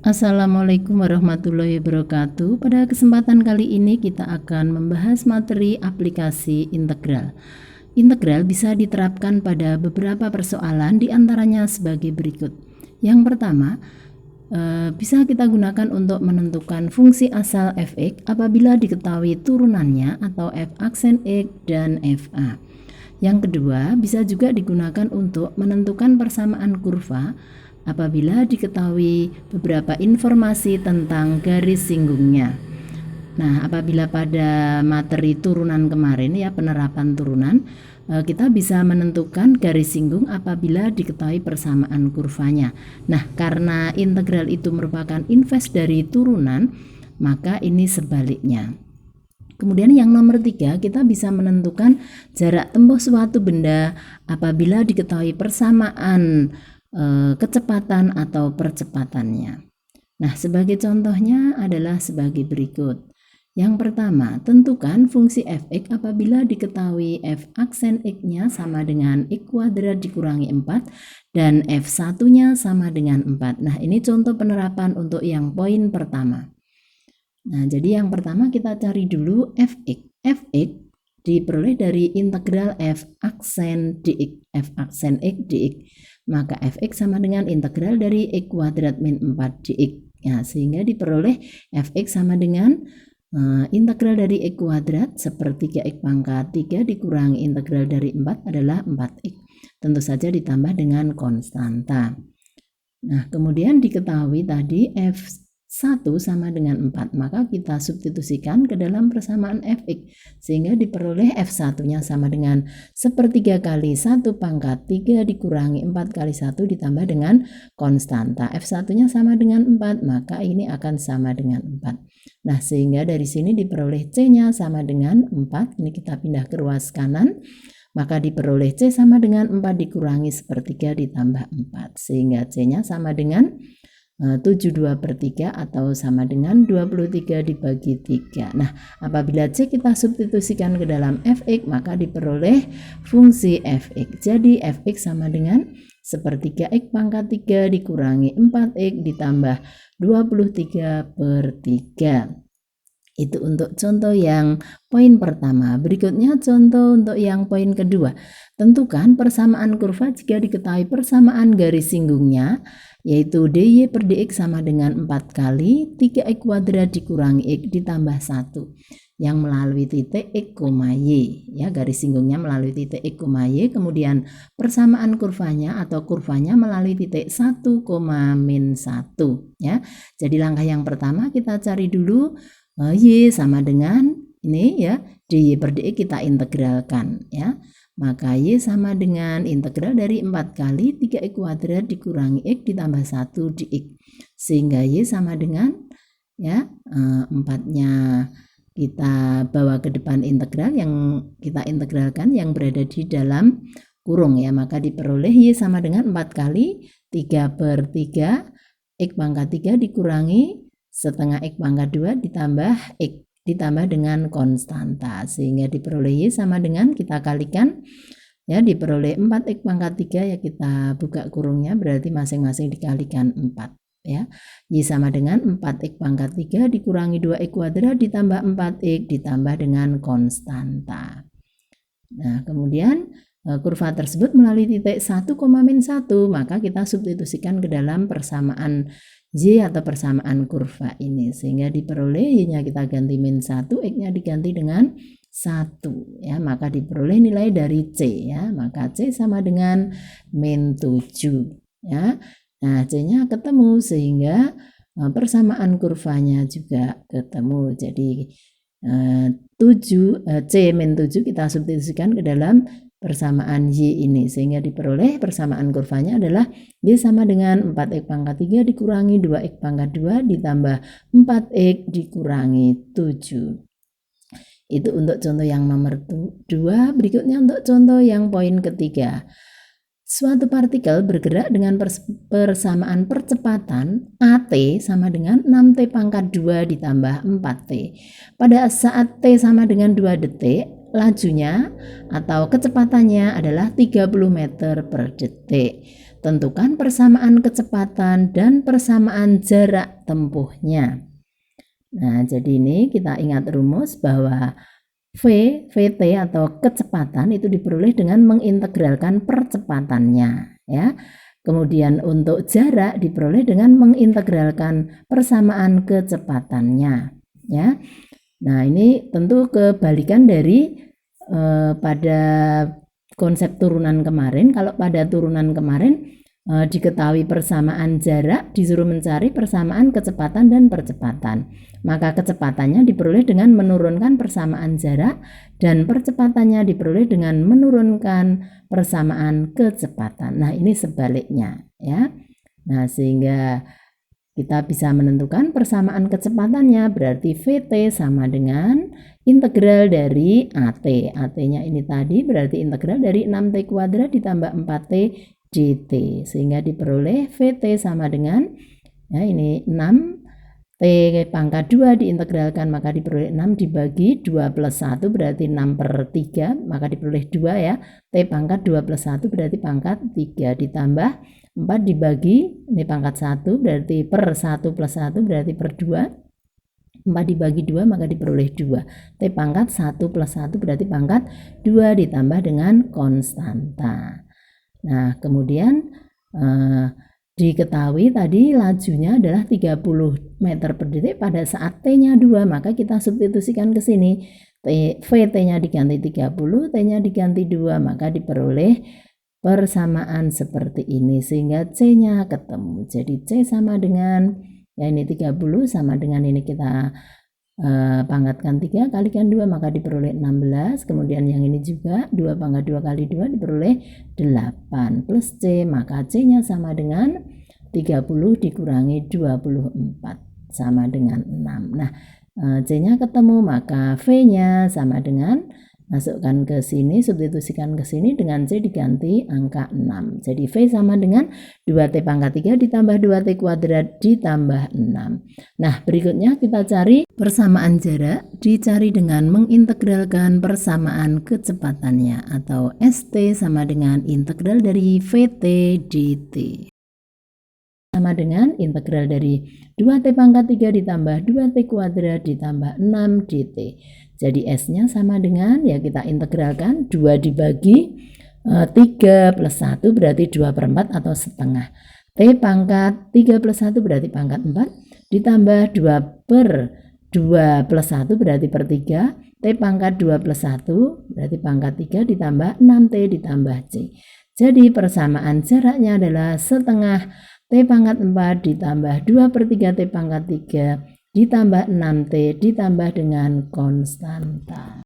Assalamualaikum warahmatullahi wabarakatuh. Pada kesempatan kali ini kita akan membahas materi aplikasi integral. Integral bisa diterapkan pada beberapa persoalan, diantaranya sebagai berikut. Yang pertama, bisa kita gunakan untuk menentukan fungsi asal f(x) apabila diketahui turunannya atau f aksen x dan fa. Yang kedua, bisa juga digunakan untuk menentukan persamaan kurva apabila diketahui beberapa informasi tentang garis singgungnya. Nah, apabila pada materi turunan kemarin ya, penerapan turunan, kita bisa menentukan garis singgung apabila diketahui persamaan kurvanya. Nah, karena integral itu merupakan inverse dari turunan, maka ini sebaliknya. Kemudian yang nomor 3, kita bisa menentukan jarak tempuh suatu benda apabila diketahui persamaan kecepatan atau percepatannya. Nah, sebagai contohnya adalah sebagai berikut. Yang pertama, tentukan fungsi f(x) apabila diketahui f aksen x-nya sama dengan x kuadrat dikurangi 4 dan f1-nya sama dengan 4. Nah, ini contoh penerapan untuk yang poin pertama. Nah, jadi yang pertama kita cari dulu f(x). f(x) diperoleh dari integral f aksen dx, f aksen x dx. Maka fx sama dengan integral dari x kuadrat min 4 dx. Ya, sehingga diperoleh fx sama dengan integral dari x kuadrat sepertiga x pangkat 3 dikurangi integral dari 4 adalah 4x. Tentu saja ditambah dengan konstanta. Nah, kemudian diketahui tadi f1 sama dengan 4, maka kita substitusikan ke dalam persamaan fx, sehingga diperoleh f1-nya sama dengan sepertiga kali 1 pangkat 3 dikurangi 4 kali 1 ditambah dengan konstanta. F1-nya sama dengan 4, maka ini akan sama dengan 4. Nah, sehingga dari sini diperoleh C-nya sama dengan 4, ini kita pindah ke ruas kanan, maka diperoleh C sama dengan 4 dikurangi sepertiga ditambah 4, sehingga C-nya sama dengan 72/3 atau sama dengan 23 dibagi 3. Nah, apabila C kita substitusikan ke dalam fx, maka diperoleh fungsi fx. Jadi fx sama dengan sepertiga x pangkat 3 dikurangi 4x ditambah 23/3. Itu untuk contoh yang poin pertama. Berikutnya contoh untuk yang poin kedua. Tentukan persamaan kurva jika diketahui persamaan garis singgungnya, yaitu dy per dx sama dengan 4 kali 3x kuadrat dikurangi x ditambah 1 yang melalui titik x, y. Ya, garis singgungnya melalui titik x, y. Kemudian persamaan kurvanya atau kurvanya melalui titik 1, min 1. Ya. Jadi langkah yang pertama kita cari dulu y sama dengan ini ya, dy per dx kita integralkan ya. Maka y sama dengan integral dari 4 kali 3x kuadrat dikurangi x ditambah 1 dx. Sehingga y sama dengan ya 4-nya kita bawa ke depan integral yang kita integralkan yang berada di dalam kurung ya. Maka diperoleh y sama dengan 4 kali 3/3 x pangkat 3 dikurangi setengah x pangkat 2 ditambah x ditambah dengan konstanta, sehingga diperoleh y sama dengan kita kalikan ya, diperoleh 4x pangkat 3 ya, kita buka kurungnya berarti masing-masing dikalikan 4 ya. Y sama dengan 4x pangkat 3 dikurangi 2x kuadrat ditambah 4x ditambah dengan konstanta. Nah, kemudian kurva tersebut melalui titik 1, min 1, maka kita substitusikan ke dalam persamaan y atau persamaan kurva ini, sehingga diperoleh y-nya kita ganti min 1, x-nya diganti dengan 1 ya, maka diperoleh nilai dari C ya, maka C sama dengan min 7 ya. Nah, C-nya ketemu sehingga persamaan kurvanya juga ketemu. Jadi C min 7 kita substitusikan ke dalam persamaan y ini, sehingga diperoleh persamaan kurvanya adalah y sama dengan 4x pangkat 3 dikurangi 2x pangkat 2 ditambah 4x dikurangi 7. Itu untuk contoh yang nomor 2. Berikutnya untuk contoh yang poin ketiga. Suatu partikel bergerak dengan persamaan percepatan AT sama dengan 6T pangkat 2 ditambah 4T. Pada saat T sama dengan 2 detik, lajunya atau kecepatannya adalah 30 meter per detik. Tentukan persamaan kecepatan dan persamaan jarak tempuhnya. Nah, jadi ini kita ingat rumus bahwa VT atau kecepatan itu diperoleh dengan mengintegralkan percepatannya, ya. Kemudian untuk jarak diperoleh dengan mengintegralkan persamaan kecepatannya, ya. Nah, ini tentu kebalikan dari pada konsep turunan kemarin. Kalau pada turunan kemarin diketahui persamaan jarak, disuruh mencari persamaan kecepatan dan percepatan. Maka kecepatannya diperoleh dengan menurunkan persamaan jarak dan percepatannya diperoleh dengan menurunkan persamaan kecepatan. Nah, ini sebaliknya, ya. Nah, sehingga kita bisa menentukan persamaan kecepatannya, berarti VT sama dengan integral dari AT. AT-nya ini tadi berarti integral dari 6T kuadrat ditambah 4T dt. Sehingga diperoleh VT sama dengan, ya ini 6T pangkat 2 diintegralkan, maka diperoleh 6 dibagi 2 plus 1 berarti 6/3, maka diperoleh 2 ya. T pangkat 2 plus 1 berarti pangkat 3 ditambah 4 dibagi, ini pangkat 1 berarti per 1 plus 1 berarti per 2. 4 dibagi 2 maka diperoleh 2. T pangkat 1 plus 1 berarti pangkat 2 ditambah dengan konstanta. Nah, kemudian diketahui tadi lajunya adalah 30 meter per detik pada saat T-nya 2, maka kita substitusikan ke sini. VT-nya diganti 30, T-nya diganti 2, maka diperoleh persamaan seperti ini sehingga C-nya ketemu. Jadi C sama dengan, ya ini 30 sama dengan ini kita pangkatkan 3 kalikan 2 maka diperoleh 16. Kemudian yang ini juga 2 pangkat 2 kali 2 diperoleh 8 plus C, maka C-nya sama dengan 30 dikurangi 24 sama dengan 6. Nah, C-nya ketemu, maka V-nya sama dengan, masukkan ke sini, substitusikan ke sini, dengan C diganti angka 6. Jadi V sama dengan 2T pangkat 3 ditambah 2T kuadrat ditambah 6. Nah, berikutnya kita cari persamaan jarak, dicari dengan mengintegralkan persamaan kecepatannya, atau ST sama dengan integral dari VT dt. Sama dengan integral dari 2T pangkat 3 ditambah 2T kuadrat ditambah 6 dt. Jadi S-nya sama dengan, ya kita integralkan, 2 dibagi 3 plus 1 berarti 2/4 atau setengah. T pangkat 3 plus 1 berarti pangkat 4 ditambah 2 per 2 plus 1 berarti per 3. T pangkat 2 plus 1 berarti pangkat 3 ditambah 6T ditambah C. Jadi persamaan jaraknya adalah setengah T pangkat 4 ditambah 2/3 T pangkat 3 ditambah 6T ditambah dengan konstanta.